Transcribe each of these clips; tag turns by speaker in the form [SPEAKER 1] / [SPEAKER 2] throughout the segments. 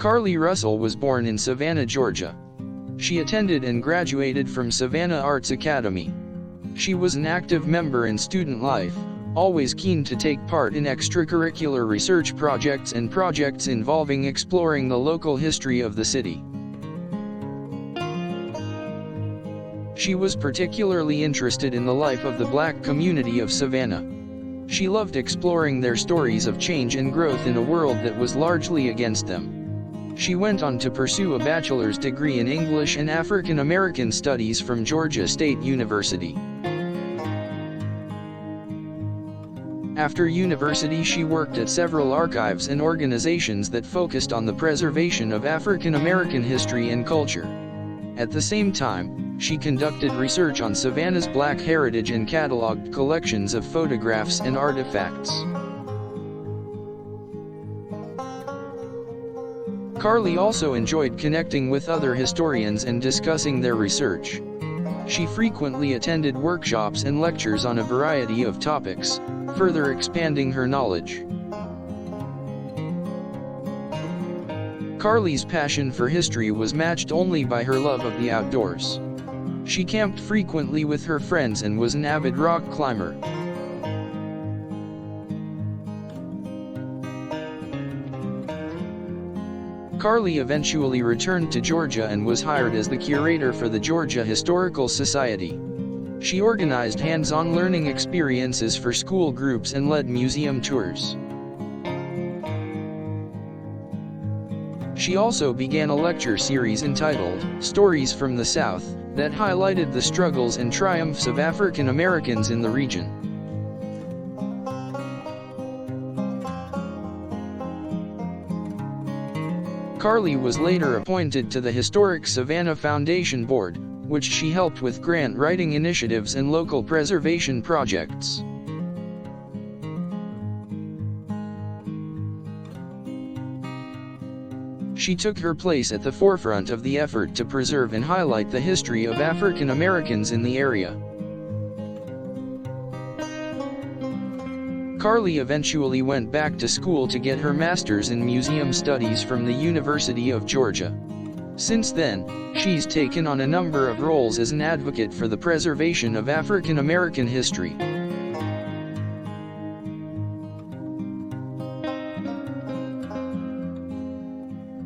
[SPEAKER 1] Carlee Russell was born in Savannah, Georgia. She attended and graduated from Savannah Arts Academy. She was an active member in student life, always keen to take part in extracurricular research projects and projects involving exploring the local history of the city. She was particularly interested in the life of the Black community of Savannah. She loved exploring their stories of change and growth in a world that was largely against them. She went on to pursue a bachelor's degree in English and African American Studies from Georgia State University. After university, she worked at several archives and organizations that focused on the preservation of African American history and culture. At the same time, she conducted research on Savannah's Black heritage and cataloged collections of photographs and artifacts. Carlee also enjoyed connecting with other historians and discussing their research. She frequently attended workshops and lectures on a variety of topics, further expanding her knowledge. Carlee's passion for history was matched only by her love of the outdoors. She camped frequently with her friends and was an avid rock climber. Carlee eventually returned to Georgia and was hired as the curator for the Georgia Historical Society. She organized hands-on learning experiences for school groups and led museum tours. She also began a lecture series entitled "Stories from the South" that highlighted the struggles and triumphs of African Americans in the region. Carlee was later appointed to the historic Savannah Foundation Board, which she helped with grant writing initiatives and local preservation projects. She took her place at the forefront of the effort to preserve and highlight the history of African Americans in the area. Carlee eventually went back to school to get her master's in museum studies from the University of Georgia. Since then, she's taken on a number of roles as an advocate for the preservation of African American history.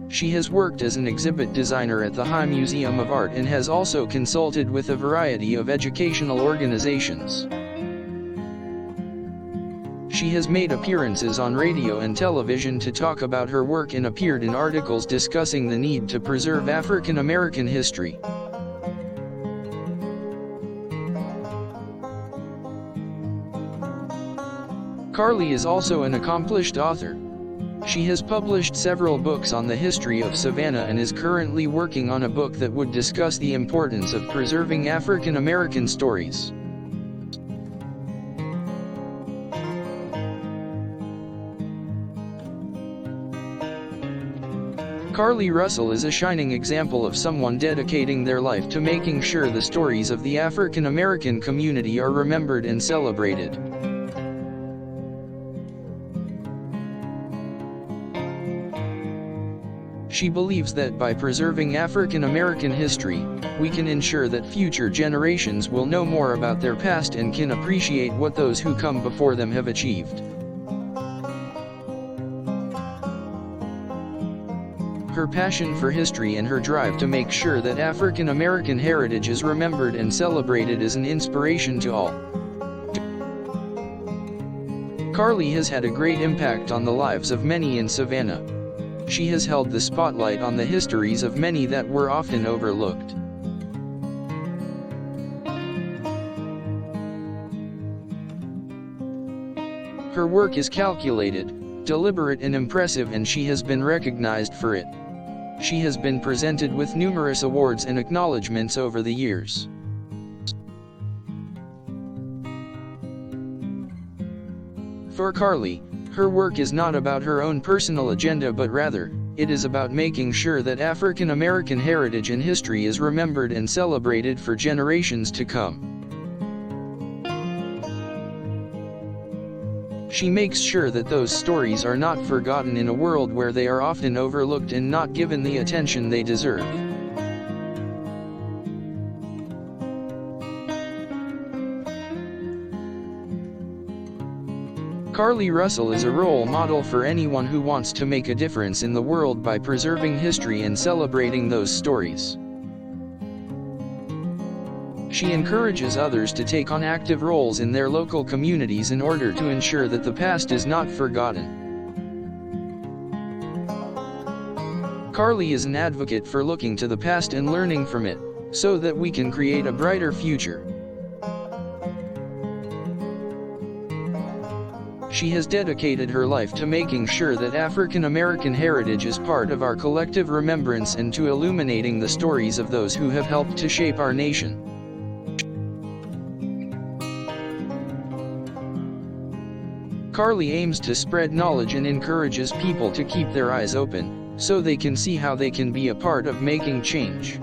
[SPEAKER 1] She has worked as an exhibit designer at the High Museum of Art and has also consulted with a variety of educational organizations. She has made appearances on radio and television to talk about her work and appeared in articles discussing the need to preserve African American history. Carlee is also an accomplished author. She has published several books on the history of Savannah and is currently working on a book that would discuss the importance of preserving African American stories. Carlee Russell is a shining example of someone dedicating their life to making sure the stories of the African American community are remembered and celebrated. She believes that by preserving African American history, we can ensure that future generations will know more about their past and can appreciate what those who come before them have achieved. Her passion for history and her drive to make sure that African American heritage is remembered and celebrated is an inspiration to all. Carlee has had a great impact on the lives of many in Savannah. She has held the spotlight on the histories of many that were often overlooked. Her work is calculated, deliberate and impressive, and she has been recognized for it. She has been presented with numerous awards and acknowledgments over the years. For Carlee, her work is not about her own personal agenda, but rather, it is about making sure that African American heritage and history is remembered and celebrated for generations to come. She makes sure that those stories are not forgotten in a world where they are often overlooked and not given the attention they deserve. Carlee Russell is a role model for anyone who wants to make a difference in the world by preserving history and celebrating those stories. She encourages others to take on active roles in their local communities in order to ensure that the past is not forgotten. Carlee is an advocate for looking to the past and learning from it, so that we can create a brighter future. She has dedicated her life to making sure that African American heritage is part of our collective remembrance and to illuminating the stories of those who have helped to shape our nation. Carlee aims to spread knowledge and encourages people to keep their eyes open, so they can see how they can be a part of making change.